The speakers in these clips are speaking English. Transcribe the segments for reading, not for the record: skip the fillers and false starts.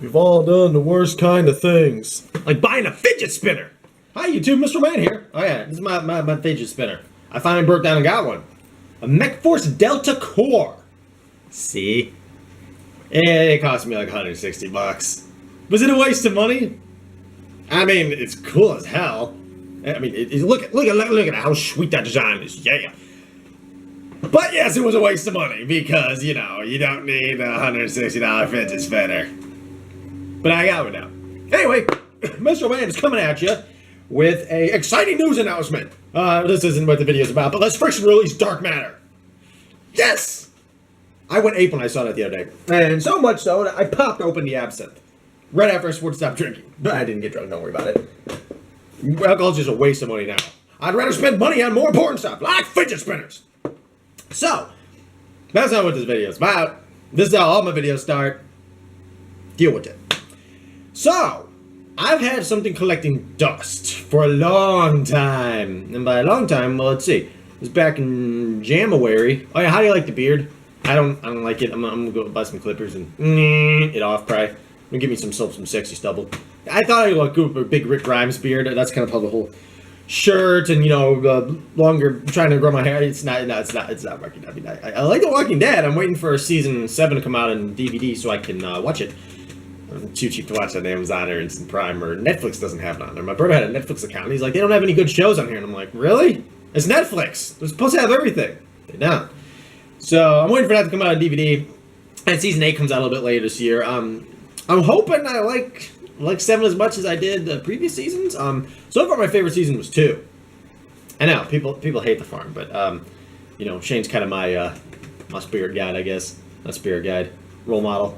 We've all done the worst kind of things. Like buying a fidget spinner. Hi YouTube, Mr. Man here. Oh yeah, this is my fidget spinner. I finally broke down and got one. A MechForce Delta Core. See? It cost me like 160 bucks. Was it a waste of money? I mean, it's cool as hell. I mean, look at how sweet that design is. Yeah. But yes, it was a waste of money because, you know, you don't need a $160 fidget spinner. But I got one now. Anyway, Mr. Man is coming at you with a exciting news announcement. This isn't what the video's about, but let's friction release Dark Matter. Yes! I went ape when I saw that the other day. And so much so that I popped open the absinthe. Right after I swore to stop drinking. But I didn't get drunk, don't worry about it. Alcohol's just a waste of money now. I'd rather spend money on more important stuff, like fidget spinners. So, that's not what this video is about. This is how all my videos start. Deal with it. So, I've had something collecting dust for a long time. And by a long time, well, let's see. It was back in January. Oh yeah, how do you like the beard? I don't like it. I'm gonna go buy some clippers and it off, probably. Give me some sexy stubble. I thought I looked good with a big Rick Grimes beard. That's kind of how the whole shirt and, you know, longer trying to grow my hair. It's not working. I mean, I like The Walking Dead. I'm waiting for season 7 to come out on DVD so I can watch it. I'm too cheap to watch on Amazon or Instant Prime, or Netflix doesn't have it on there. My brother had a Netflix account and he's like, they don't have any good shows on here. And I'm like, really? It's Netflix. They're supposed to have everything. They don't. So I'm waiting for that to come out on DVD. And season 8 comes out a little bit later this year. I'm hoping I like 7 as much as I did the previous seasons. So far my favorite season was 2. I know people hate the farm, but you know, Shane's kind of my spirit guide, I guess. Not spirit guide, role model.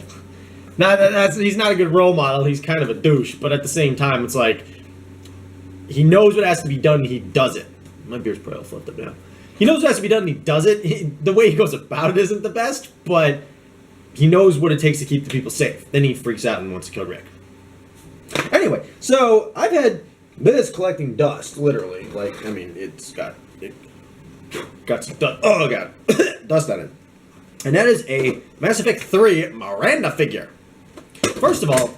He's not a good role model. He's kind of a douche, but at the same time, it's like he knows what has to be done. And he does it. My beard's probably all flipped up now. He knows what has to be done. And he does it. The way he goes about it isn't the best, but he knows what it takes to keep the people safe. Then he freaks out and wants to kill Rick. Anyway, so I've had this collecting dust, literally. Like, I mean, it got some dust. Oh god, dust on it. And that is a Mass Effect 3 Miranda figure. First of all,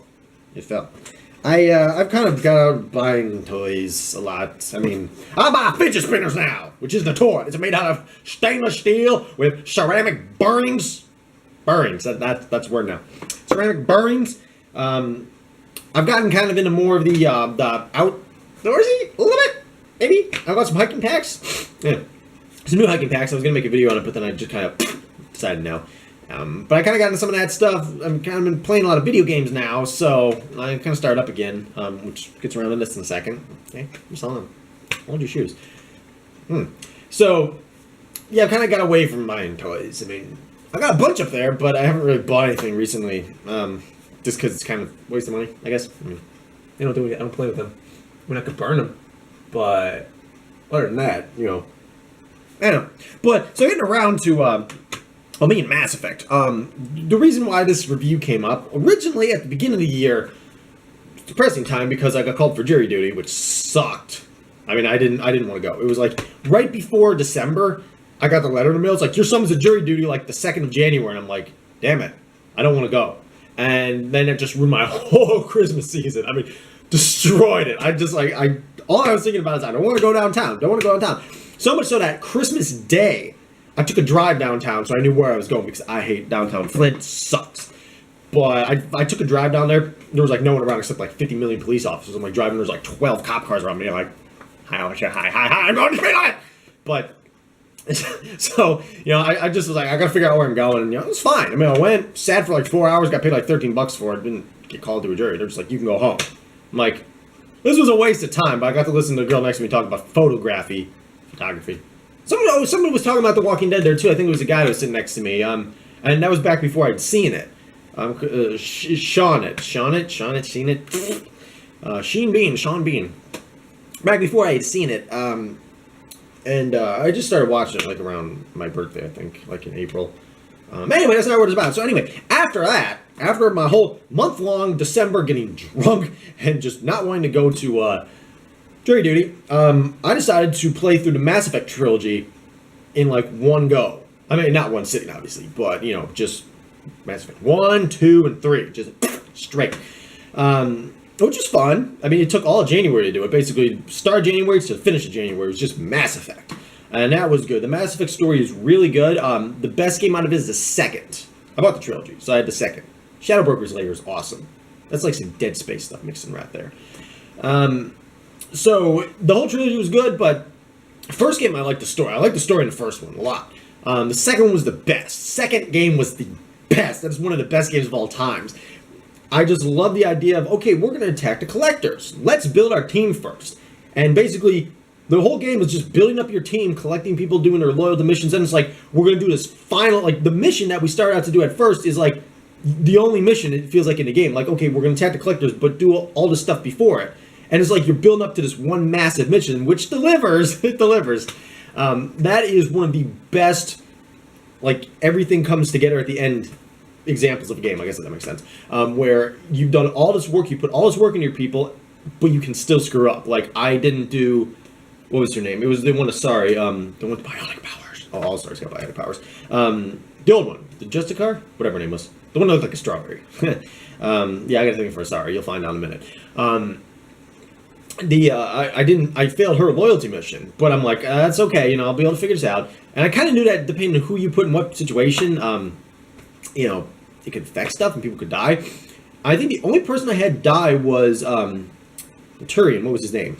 it fell. I've kind of got out of buying toys a lot. I mean, I buy fidget spinners now, which is the toy. It's made out of stainless steel with ceramic bearings. Bearings, that's a word now. Ceramic bearings. I've gotten kind of into more of the outdoorsy a little bit, maybe. I've got some hiking packs. Yeah, some new hiking packs. I was gonna make a video on it, but then I just kind of decided no. But I kind of got into some of that stuff. I've kind of been playing a lot of video games now, so I kind of started up again, which gets around to this in a second. Okay, I'm selling them. Hold your shoes. So, yeah, I kind of got away from buying toys. I mean, I got a bunch up there, but I haven't really bought anything recently. Just because it's kind of a waste of money, I guess. I mean, I don't play with them. I mean, I could burn them, but other than that, you know, I don't know. But so getting around to me and Mass Effect. The reason why this review came up originally at the beginning of the year, depressing time because I got called for jury duty, which sucked. I mean, I didn't want to go. It was like right before December. I got the letter in the mail. It's like, your son's a jury duty like the 2nd of January. And I'm like, damn it, I don't want to go. And then it just ruined my whole Christmas season. I mean, destroyed it. All I was thinking about is I don't want to go downtown. So much so that Christmas Day, I took a drive downtown so I knew where I was going because I hate downtown. Flint sucks. But I took a drive down there. There was like no one around except like 50 million police officers. I'm like driving. There's like 12 cop cars around me. I'm like, hi, I'm going to speed limit. But so, you know, I just was like, I gotta figure out where I'm going, and, you know, it was fine. I mean, I went, sat for like 4 hours, got paid like 13 bucks for it, didn't get called to a jury. They're just like, you can go home. I'm like, this was a waste of time, but I got to listen to the girl next to me talk about photography. Someone was talking about The Walking Dead there too. I think it was a guy who was sitting next to me, and that was back before I'd seen it. Sean Bean. Back before I had seen it, and I just started watching it like around my birthday, I think, like in April. Anyway, that's not what it's about. So anyway, after my whole month-long December getting drunk and just not wanting to go to jury duty, I decided to play through the Mass Effect trilogy in like one go. I mean, not one sitting, obviously, but, you know, just Mass Effect 1, 2, and 3. Just straight. Which is fun. I mean, it took all of January to do it. Basically, start of January to finish of January. It was just Mass Effect. And that was good. The Mass Effect story is really good. The best game out of it is the second. I bought the trilogy, so I had the second. Shadow Broker's Lair is awesome. That's like some Dead Space stuff mixed in right there. So the whole trilogy was good, but first game I liked the story. I liked the story in the first one a lot. The second one was the best. Second game was the best. That is one of the best games of all times. I just love the idea of, okay, we're going to attack the collectors. Let's build our team first. And basically, the whole game is just building up your team, collecting people, doing their loyalty missions, and it's like, we're going to do this final, like, the mission that we started out to do at first is like, the only mission, it feels like in the game. Like, okay, we're going to attack the collectors, but do all this stuff before it. And it's like you're building up to this one massive mission, which delivers. It delivers. That is one of the best, like, everything comes together at the end examples of a game. I guess that makes sense. Where you've done all this work, you put all this work into your people, but you can still screw up. Like, I didn't do, what was her name? It was the one of, the one with bionic powers. Oh, All Stars got bionic powers. The old one, the Justicar? Whatever her name was. The one that looked like a strawberry. Yeah, I gotta think for a star. You'll find out in a minute. I failed her loyalty mission, but I'm like, that's okay, you know, I'll be able to figure this out. And I kind of knew that depending on who you put in what situation, you know, it could affect stuff and people could die. I think the only person I had die was, Turian, what was his name?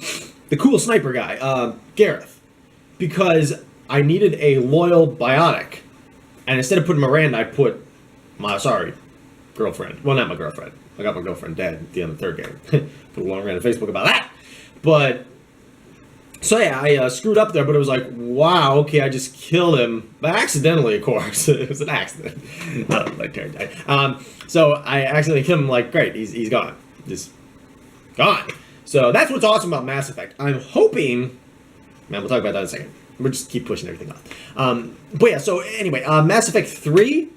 The cool sniper guy, Gareth. Because I needed a loyal biotic. And instead of putting Miranda, I put my, girlfriend. Well, not my girlfriend. I got my girlfriend dead at the end of the third game. Put a long rant on Facebook about that. But, so yeah, I screwed up there, but it was like, wow, okay, I just killed him. But accidentally, of course. It was an accident. Like Terry died. So I accidentally killed him, like, great, he's gone. Just gone. So that's what's awesome about Mass Effect. I'm hoping, man, we'll talk about that in a second. We'll just keep pushing everything off. But yeah, so anyway, Mass Effect 3,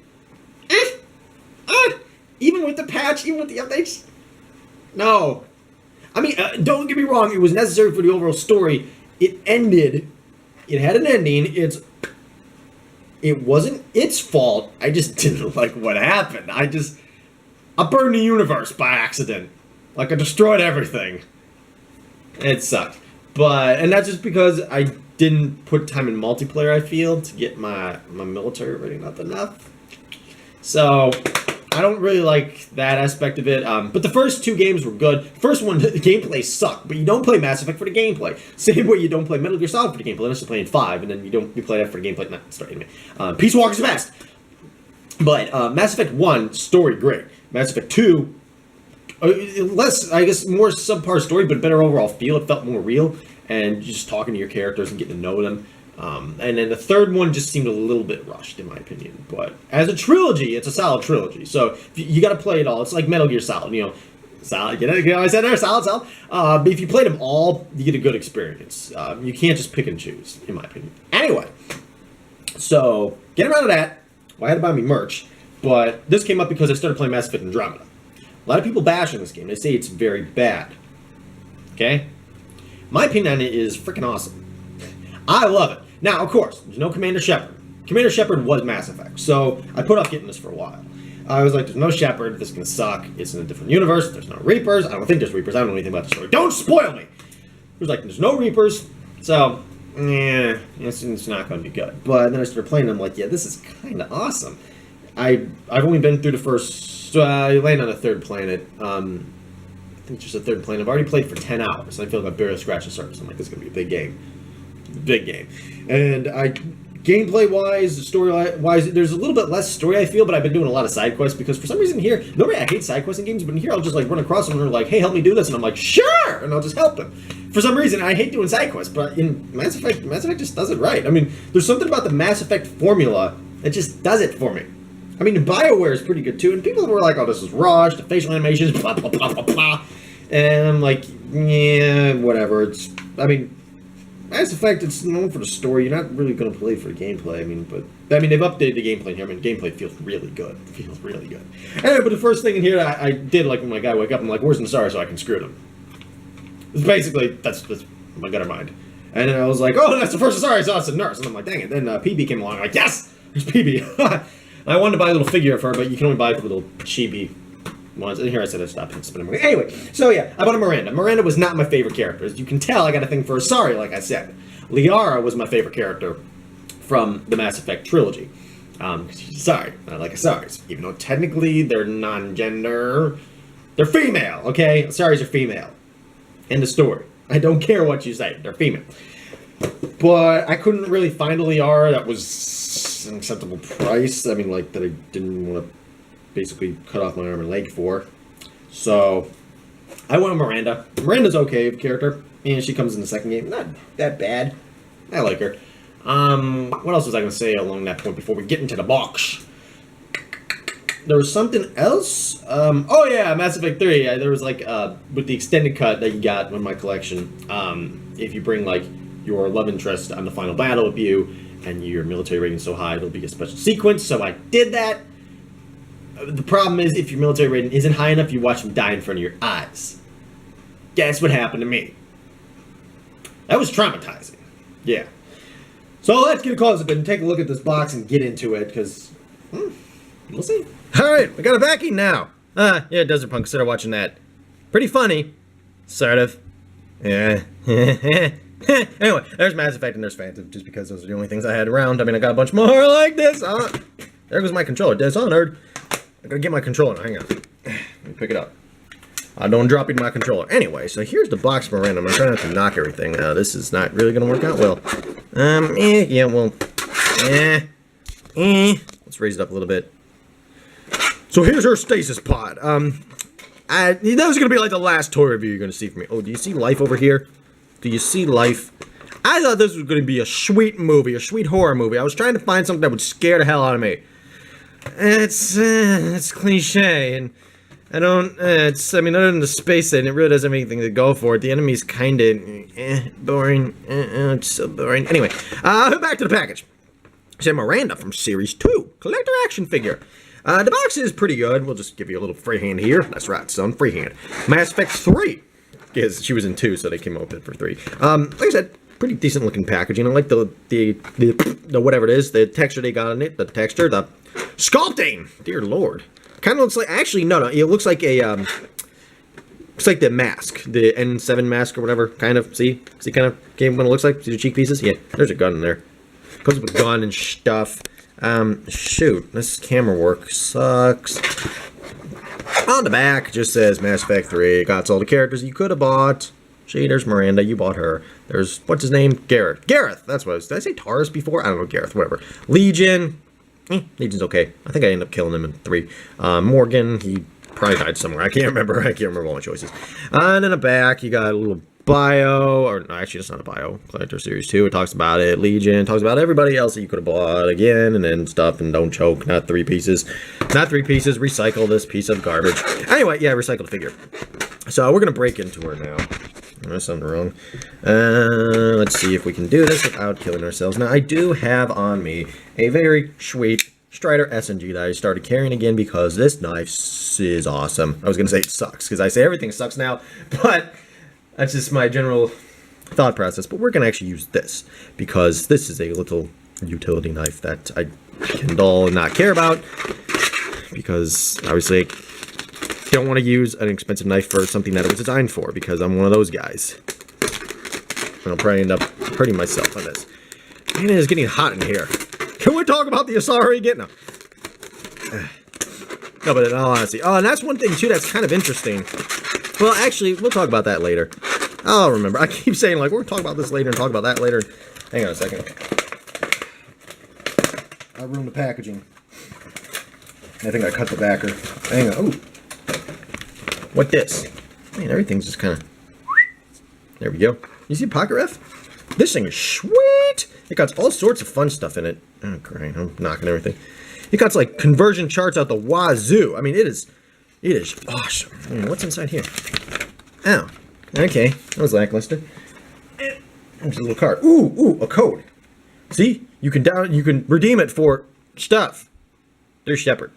even with the patch, even with the updates, no. I mean, don't get me wrong, it was necessary for the overall story. It ended, it had an ending, it wasn't its fault, I just didn't like what happened. I burned the universe by accident. Like, I destroyed everything. It sucked. But, and that's just because I didn't put time in multiplayer, I feel, to get my military rating up enough. So, I don't really like that aspect of it, but the first two games were good. First one, the gameplay sucked, but you don't play Mass Effect for the gameplay. Same way you don't play Metal Gear Solid for the gameplay, unless you're playing 5, and then you play that for the gameplay. Not start anyway. Peace Walker's best. But Mass Effect 1, story great. Mass Effect 2, less, I guess, more subpar story, but better overall feel. It felt more real, and just talking to your characters and getting to know them. And then the third one just seemed a little bit rushed, in my opinion. But as a trilogy, it's a solid trilogy. So you got to play it all. It's like Metal Gear Solid, you know. Solid, get it? I said there, solid. But if you play them all, you get a good experience. You can't just pick and choose, in my opinion. Anyway, so getting around to that, well, I had to buy me merch. But this came up because I started playing Mass Effect Andromeda. A lot of people bash on this game. They say it's very bad. Okay? My opinion on it is freaking awesome. I love it. Now, of course, there's no Commander Shepard. Commander Shepard was Mass Effect, so I put off getting this for a while. I was like, there's no Shepard, this is going to suck, it's in a different universe, there's no Reapers, I don't think there's Reapers, I don't know anything about the story. Don't spoil me! It was like, there's no Reapers, so, it's not going to be good. But then I started playing, and I'm like, yeah, this is kind of awesome. I've only been through the first, I landed on a third planet, I think it's just a third planet. I've already played for 10 hours, and I feel like I barely scratched the surface. I'm like, this is going to be a big game. Big game. And gameplay-wise, story-wise, there's a little bit less story, I feel, but I've been doing a lot of side quests, because for some reason here, normally I hate side quests in games, but in here I'll just like run across them and they're like, hey, help me do this, and I'm like, sure! And I'll just help them. For some reason, I hate doing side quests, but in Mass Effect just does it right. I mean, there's something about the Mass Effect formula that just does it for me. I mean, BioWare is pretty good too, and people were like, oh, this is rushed, the facial animations, blah, blah, blah, blah, blah. And I'm like, yeah, whatever. I mean, Mass Effect, it's known for the story. You're not really going to play for the gameplay. I mean, they've updated the gaplay here. I mean, gameplay feels really good. It feels really good. Anyway, but the first thing in here I did, like, when my guy wake up, I'm like, where's Nassar so I can screw him? It's basically, that's my gutter mind. And then I was like, oh, that's the first Nassar I saw. It's a nurse. And I'm like, dang it. Then PB came along. I'm like, yes, there's PB. I wanted to buy a little figure of her, but you can only buy a little chibi once. And here I said I stopped spinning. Anyway, so yeah, I bought a Miranda. Miranda was not my favorite character. As you can tell, I got a thing for Asari, like I said. Liara was my favorite character from the Mass Effect trilogy. Sorry, I like Asaris. Even though technically they're non-gender, they're female, okay? Asaris are female. End of story. I don't care what you say, they're female. But I couldn't really find a Liara that was an acceptable price. I mean, like, that I didn't want to basically cut off my arm and leg for. So, I went with Miranda. Miranda's okay of character. And she comes in the second game. Not that bad. I like her. What else was I going to say along that point before we get into the box? There was something else? Oh yeah, Mass Effect 3. There was like, with the extended cut that you got in my collection, if you bring like your love interest on the final battle with you, and your military rating is so high, it'll be a special sequence, so I did that. The problem is, if your military rating isn't high enough, you watch them die in front of your eyes. Guess what happened to me? That was traumatizing. Yeah. So let's get a close up and take a look at this box and get into it, because we'll see. Alright, we got a backing now. Yeah, Desert Punk, consider watching that. Pretty funny. Sort of. Yeah. Anyway, there's Mass Effect and there's Phantom, just because those are the only things I had around. I mean, I got a bunch more like this. There goes my controller. Dishonored. I gotta get my controller. Hang on. Let me pick it up. Don't drop my controller. Anyway, so here's the box for random. I'm trying not to knock everything. This is not really gonna work out well. Yeah, well, let's raise it up a little bit. So here's her stasis pod. That was gonna be like the last toy review you're gonna see from me. Oh, do you see life over here? Do you see life? I thought this was gonna be a sweet movie, a sweet horror movie. I was trying to find something that would scare the hell out of me. It's cliche, and I don't, I mean, other than the space thing, it really doesn't have anything to go for it. The enemy's kinda, boring. It's so boring. Anyway, back to the package. It's a Miranda from Series 2. Collector action figure. The box is pretty good. We'll just give you a little freehand here. That's right, son, freehand. Mass Effect 3. Because she was in 2, so they came up with it for 3. Like I said, pretty decent looking packaging. I like the whatever it is, the texture they got on it, the texture, the sculpting. Dear Lord. Kind of looks like, actually, no, it looks like a, looks like the mask, the N7 mask or whatever, kind of, see kind of what it looks like? See the cheek pieces? Yeah, there's a gun in there. Goes with a gun and stuff. Shoot, this camera work sucks. On the back, just says Mass Effect 3, got all the characters you could have bought. See, there's Miranda, you bought her. There's, what's his name? Gareth, that's what it was. Did I say Taurus before? I don't know, Gareth, whatever. Legion. Legion's okay. I think I ended up killing him in 3. Morgan, he probably died somewhere. I can't remember all my choices. And in the back, you got a little bio, or no, actually, it's not a bio. Collector Series 2, it talks about it. Legion, talks about everybody else that you could have bought again, and then stuff, and don't choke, not 3 pieces. Not 3 pieces, recycle this piece of garbage. Anyway, yeah, recycled figure. So, we're going to break into her now. There's something wrong. Let's see if we can do this without killing ourselves. Now, I do have on me a very sweet Strider SMG that I started carrying again because this knife is awesome. I was going to say it sucks, because I say everything sucks now, but that's just my general thought process. But we're going to actually use this, because this is a little utility knife that I can dull and not care about, because obviously I don't want to use an expensive knife for something that it was designed for, because I'm one of those guys. And I'll probably end up hurting myself on this. Man, it is getting hot in here. Can we talk about the Asari again? No. No, but in all honesty. Oh, and that's one thing, too, that's kind of interesting. Well, actually, we'll talk about that later. I'll remember. I keep saying, like, we're going to talk about this later and talk about that later. Hang on a second. I ruined the packaging. I think I cut the backer. Hang on. Ooh. What this? Man, everything's just kind of... There we go. You see pocket ref? This thing is sweet! It got all sorts of fun stuff in it. Oh, great. I'm knocking everything. It got, like, conversion charts out the wazoo. I mean, it is awesome. I mean, what's inside here? Oh. Okay. That was lackluster. There's a little card. Ooh, a code. See? You can redeem it for stuff. There's Shepard.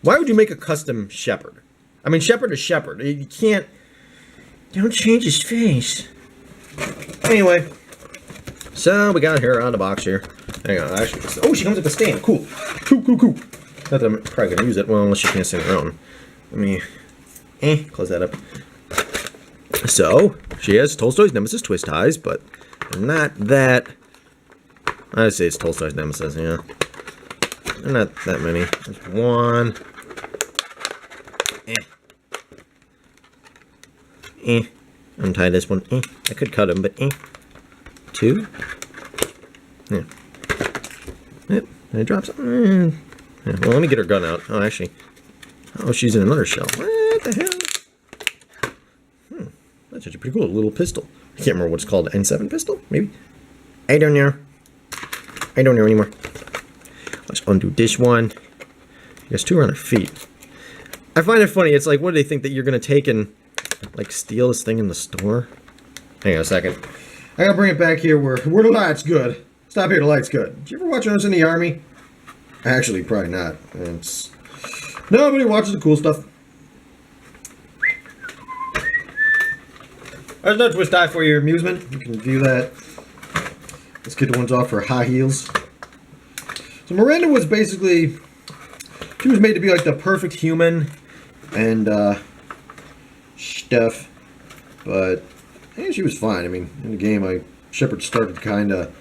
Why would you make a custom Shepard? I mean, Shepard is Shepard. You can't... Don't change his face. Anyway. So, we got her on the box here. Hang on, actually... Oh, she comes with a stand. Cool. Cool. Not that I'm probably going to use it. Well, unless she can't stand her own. Let me close that up. So, she has Tolstoy's Nemesis twist ties, but they're not that... I'd say it's Tolstoy's Nemesis, yeah. They're not that many. There's one. Untie this one. I could cut him, but two. Yeah. Yep. Did I drop something? Yeah. Well, let me get her gun out. Oh, actually. Oh, she's in another shell. What the hell? That's actually pretty cool. A little pistol. I can't remember what it's called. N7 pistol? Maybe? I don't know. I don't know anymore. Let's undo this one. I guess two are on her feet. I find it funny. It's like, what do they think that you're going to take and, like, steal this thing in the store? Hang on a second. I gotta bring it back here where the light's good. Stop here, the light's good. Did you ever watch those in the army? Actually, probably not. Nobody watches the cool stuff. There's no twist tie for your amusement. You can view that. Let's get the ones off for high heels. So Miranda was basically... She was made to be like the perfect human and stuff. But she was fine. I mean, in the game, Shepard started kind of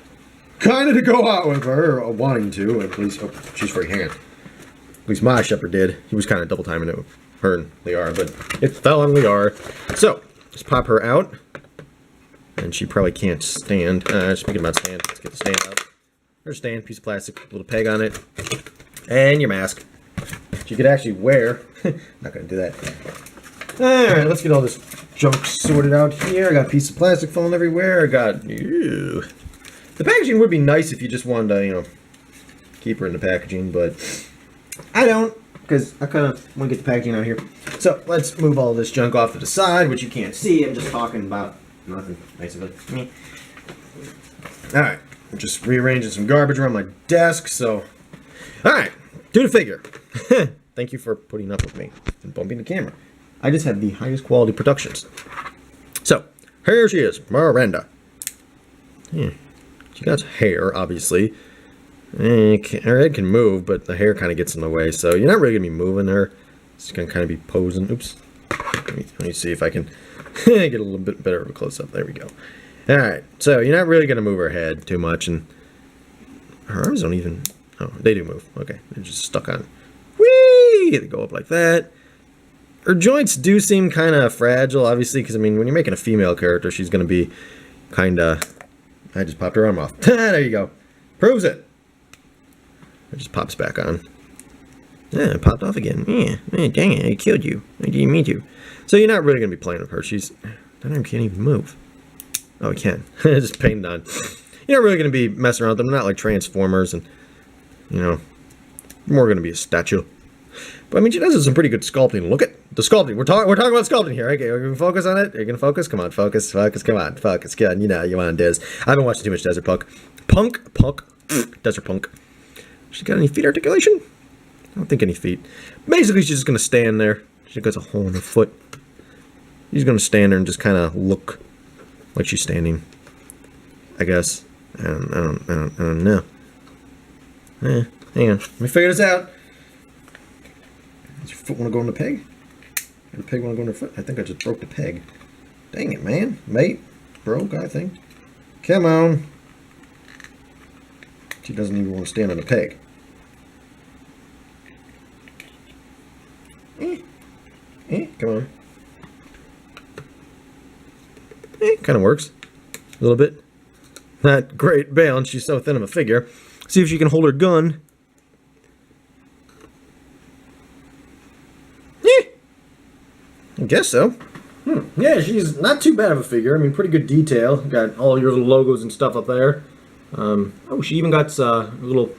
to go out with her, wanting to. At least, oh, she's free. Hang on. At least my Shepard did. He was kind of double timing it with her and Liara, but it fell on Liara. So, just pop her out. And she probably can't stand. Speaking about stand, let's get the stand out. There's a stand, piece of plastic, little peg on it. And your mask. She could actually wear. Not going to do that. Alright, let's get all this junk sorted out here. I got a piece of plastic falling everywhere. I got... Ew. The packaging would be nice if you just wanted to, you know, keep her in the packaging, but I don't, because I kind of want to get the packaging out here. So, let's move all this junk off to the side, which you can't see. I'm just talking about nothing nice of it. Alright, I'm just rearranging some garbage around my desk, so... Alright, do the figure. Thank you for putting up with me and bumping the camera. I just have the highest quality productions. So, here she is, Miranda. She got hair, obviously. Her head can move, but the hair kind of gets in the way, so you're not really going to be moving her. It's going to kind of be posing. Oops. Let me see if I can get a little bit better of a close-up. There we go. Alright, so you're not really going to move her head too much, and her arms don't even... Oh, they do move. Okay, they're just stuck on. Whee! They go up like that. Her joints do seem kind of fragile, obviously, because, I mean, when you're making a female character, she's going to be kind of... I just popped her arm off. There you go. Proves it. It just pops back on. Yeah, it popped off again. Yeah, dang it, I killed you. I didn't mean to. So you're not really going to be playing with her. She's... That arm can't even move. Oh, it can. It's just painted on. You're not really going to be messing around with them. They're not like Transformers and, you know, more going to be a statue. But I mean, she does some pretty good sculpting. Look at the sculpting. We're talking about sculpting here. Okay, are you gonna focus on it? Are you gonna focus? Come on, focus. Come on, focus. Good. You know, you want Diz. I've been watching too much Desert Punk. Desert Punk. She got any feet articulation? I don't think any feet. Basically, she's just gonna stand there. She got a hole in her foot. She's gonna stand there and just kind of look like she's standing. I guess. I don't know. Hang on. Let me figure this out. Does your foot want to go in the peg? Or the peg want to go in her foot? I think I just broke the peg. Dang it, man. Mate. Broke, I think. Come on. She doesn't even want to stand on the peg. Come on. Kind of works. A little bit. Not great balance. She's so thin of a figure. See if she can hold her gun. I guess so. Yeah, she's not too bad of a figure. I mean, pretty good detail. Got all your little logos and stuff up there. Oh, she even got a little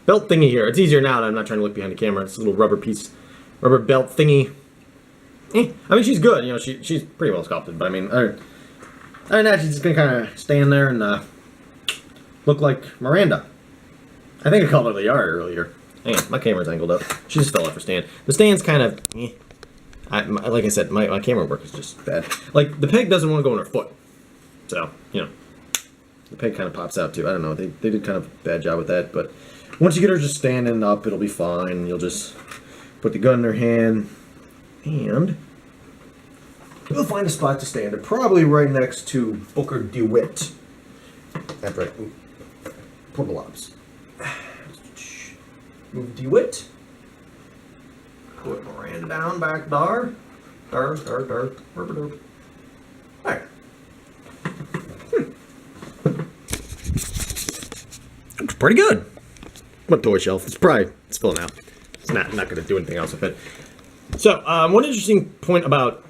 belt thingy here. It's easier now that I'm not trying to look behind the camera. It's a little rubber belt thingy. I mean, she's good. You know, she's pretty well sculpted. But I mean, other than that, she's just gonna kind of stand there and look like Miranda. I think I called her Liara earlier. Hang on, my camera's angled up. She just fell off her stand. The stand's kind of... like I said, my camera work is just bad. Like, the peg doesn't want to go in her foot. So, you know. The peg kind of pops out, too. I don't know. They did kind of a bad job with that. But once you get her just standing up, it'll be fine. You'll just put the gun in her hand. And we'll find a spot to stand it, probably right next to Booker DeWitt. That's right. Portable Ops. Move DeWitt. Put Miranda down back there. Alright. Looks pretty good. My toy shelf. It's filling out. It's not going to do anything else with it. So, one interesting point about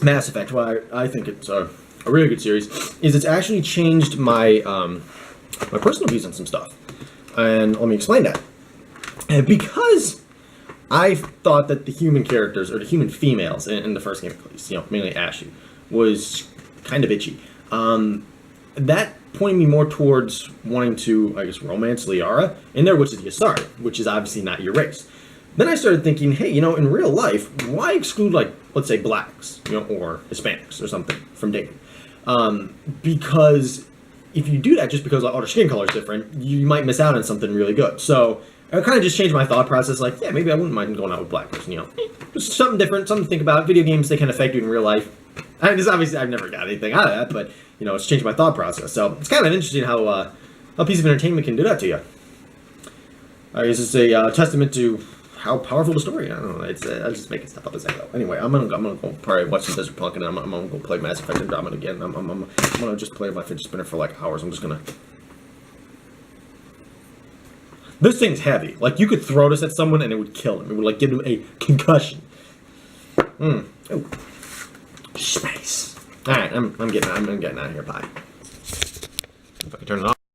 Mass Effect, why I think it's a really good series, is it's actually changed my my personal views on some stuff. And let me explain that. And because I thought that the human characters, or the human females in the first game at least, mainly Ashley, was kind of itchy. That pointed me more towards wanting to, I guess, romance Liara in there, which is Yasari, which is obviously not your race. Then I started thinking, hey, in real life, why exclude, like, let's say blacks, or Hispanics or something from dating? Because if you do that just because their skin color is different, you might miss out on something really good. So I kind of just changed my thought process, like, yeah, maybe I wouldn't mind going out with a black person, Just something different, something to think about. Video games, they can affect you in real life. Obviously, I've never got anything out of that, but, it's changed my thought process. So it's kind of interesting how a piece of entertainment can do that to you. I guess it's a testament to how powerful the story. I don't know. I'm just making stuff up as I go. Anyway, I'm gonna go probably watch some Desert Punk, and I'm gonna go play Mass Effect Andromeda again. I'm gonna just play my fidget spinner for like hours. I'm just gonna. This thing's heavy. Like, you could throw this at someone and it would kill them. It would, like, give them a concussion. Oh, space. All right, I'm getting out of here. Bye. If I can turn it off.